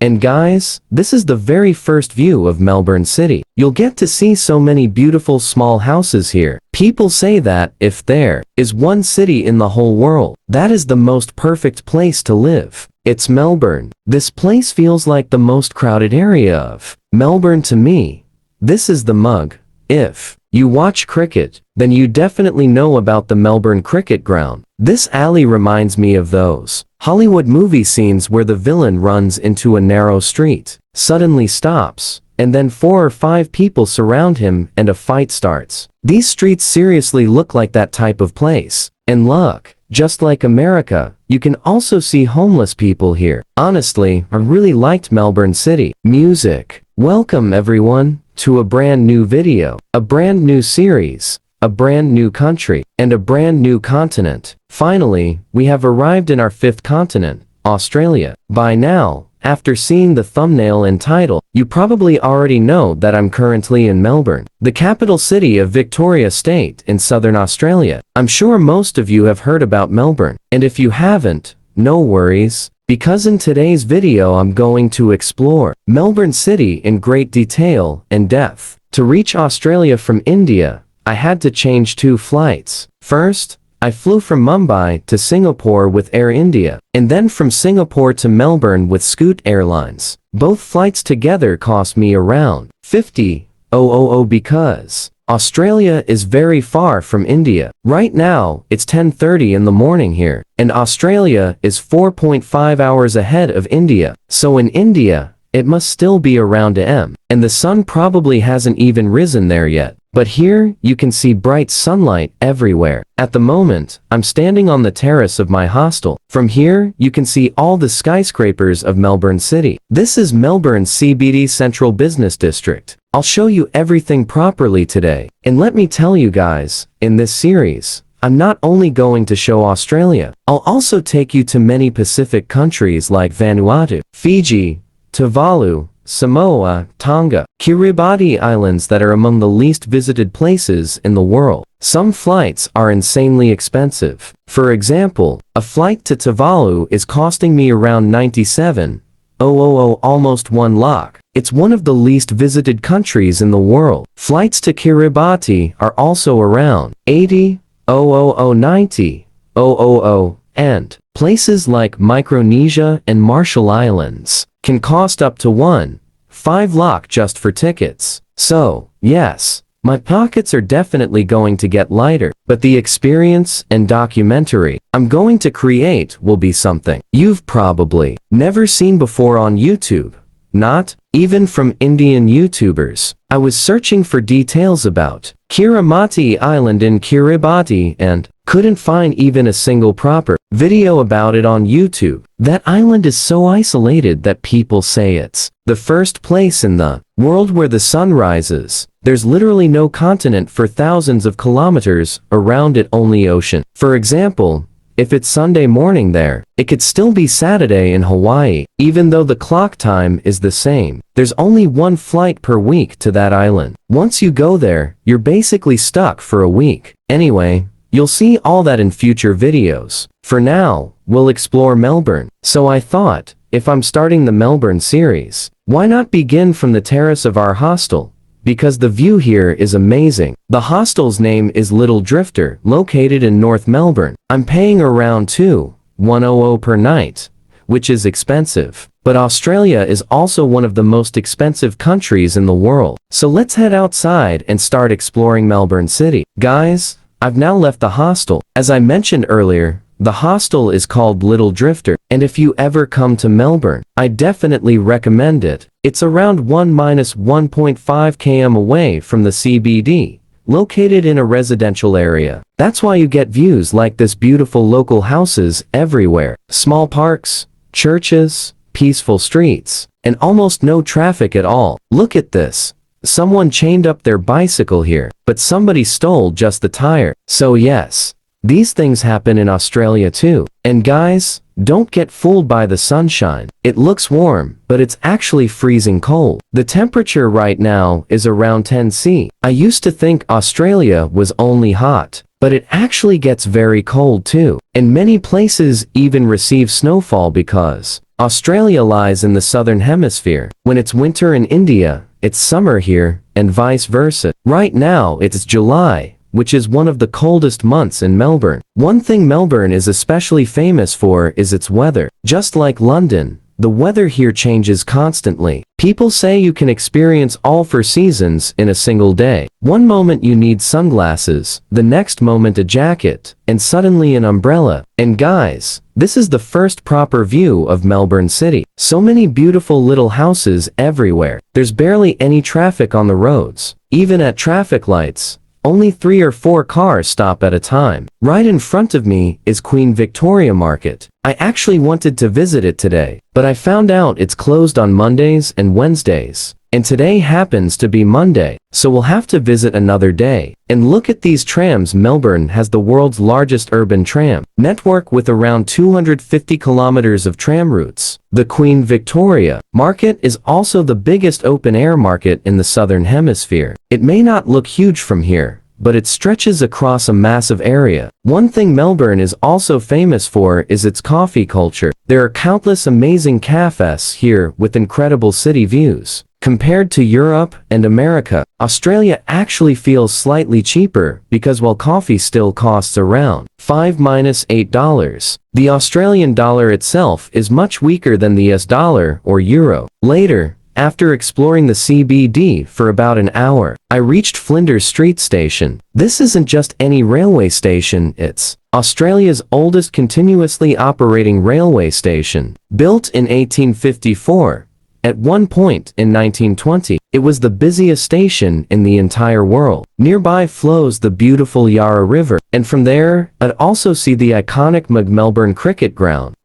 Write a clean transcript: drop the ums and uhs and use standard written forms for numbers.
And guys, this is the very first view of Melbourne City. You'll get to see so many beautiful small houses here. People say that if there is one city in the whole world, that is the most perfect place to live, it's Melbourne. This place feels like the most crowded area of Melbourne to me. This is the mug. If you watch cricket, then you definitely know about the Melbourne Cricket Ground. This alley reminds me of those Hollywood movie scenes where the villain runs into a narrow street, suddenly stops, and then 4 or 5 people surround him and a fight starts. These streets seriously look like that type of place. And look, just like America, you can also see homeless people here. Honestly, I really liked Melbourne City. Music. Welcome everyone to a brand new video, a brand new series, a brand new country, and a brand new continent. Finally, we have arrived in our 5th continent, Australia. By now, after seeing the thumbnail and title, you probably already know that I'm currently in Melbourne, the capital city of Victoria State in southern Australia. I'm sure most of you have heard about Melbourne, and if you haven't, no worries, because in today's video I'm going to explore Melbourne City in great detail and depth. To reach Australia from India, I had to change 2 flights. First, I flew from Mumbai to Singapore with Air India, and then from Singapore to Melbourne with Scoot Airlines. Both flights together cost me around $50,000 because Australia is very far from India. Right now, it's 10:30 in the morning here, and Australia is 4.5 hours ahead of India. So in India, it must still be around AM, and the sun probably hasn't even risen there yet. But here, you can see bright sunlight everywhere. At the moment, I'm standing on the terrace of my hostel. From here, you can see all the skyscrapers of Melbourne City. This is Melbourne's CBD Central Business District. I'll show you everything properly today. And let me tell you guys, in this series, I'm not only going to show Australia, I'll also take you to many Pacific countries like Vanuatu, Fiji, Tuvalu, Samoa, Tonga, Kiribati islands that are among the least visited places in the world. Some flights are insanely expensive. For example, a flight to Tuvalu is costing me around $97,000, almost $1 lakh. It's one of the least visited countries in the world. Flights to Kiribati are also around $80,000, $90,000, and places like Micronesia and Marshall Islands can cost up to $1.5 lakh just for tickets. So, yes, my pockets are definitely going to get lighter, but the experience and documentary I'm going to create will be something you've probably never seen before on YouTube, not even from Indian YouTubers. I was searching for details about Kiribati Island in Kiribati and couldn't find even a single proper video about it on YouTube. That island is so isolated that people say it's the first place in the world where the sun rises. There's literally no continent for thousands of kilometers around it, only ocean. For example, if it's Sunday morning there, it could still be Saturday in Hawaii, even though the clock time is the same. There's only 1 flight per week to that island. Once you go there, you're basically stuck for a week. Anyway, you'll see all that in future videos. For now, we'll explore Melbourne. So I thought, if I'm starting the Melbourne series, why not begin from the terrace of our hostel? Because the view here is amazing. The hostel's name is Little Drifter, located in North Melbourne. I'm paying around $2,100 per night, which is expensive. But Australia is also one of the most expensive countries in the world. So let's head outside and start exploring Melbourne City. Guys, I've now left the hostel. As I mentioned earlier, the hostel is called Little Drifter, and if you ever come to Melbourne, I definitely recommend it. It's around 1-1.5 km away from the CBD, located in a residential area. That's why you get views like this, beautiful local houses everywhere, small parks, churches, peaceful streets, and almost no traffic at all. Look at this. Someone chained up their bicycle here, but somebody stole just the tire. So yes, these things happen in Australia too. And guys, don't get fooled by the sunshine. It looks warm, but it's actually freezing cold. The temperature right now is around 10 C. I used to think Australia was only hot, but it actually gets very cold too. And many places even receive snowfall because Australia lies in the southern hemisphere. When it's winter in India, it's summer here, and vice versa. Right now it's July, which is one of the coldest months in Melbourne. One thing Melbourne is especially famous for is its weather. Just like London, the weather here changes constantly. People say you can experience all four seasons in a single day. One moment you need sunglasses, the next moment a jacket, and suddenly an umbrella. And guys, this is the first proper view of Melbourne City. So many beautiful little houses everywhere. There's barely any traffic on the roads. Even at traffic lights, only 3 or 4 cars stop at a time. Right in front of me is Queen Victoria Market. I actually wanted to visit it today, but I found out it's closed on Mondays and Wednesdays. And today happens to be Monday, so we'll have to visit another day. And look at these trams. Melbourne has the world's largest urban tram network with around 250 kilometers of tram routes. The Queen Victoria Market is also the biggest open-air market in the southern hemisphere. It may not look huge from here, but it stretches across a massive area. One thing Melbourne is also famous for is its coffee culture. There are countless amazing cafes here with incredible city views. Compared to Europe and America, Australia actually feels slightly cheaper because while coffee still costs around $5–8, the Australian dollar itself is much weaker than the US dollar or euro. Later, after exploring the CBD for about an hour, I reached Flinders Street Station. This isn't just any railway station, it's Australia's oldest continuously operating railway station. Built in 1854, at one point in 1920, it was the busiest station in the entire world. Nearby flows the beautiful Yarra River, and from there, I'd also see the iconic Melbourne Cricket Ground.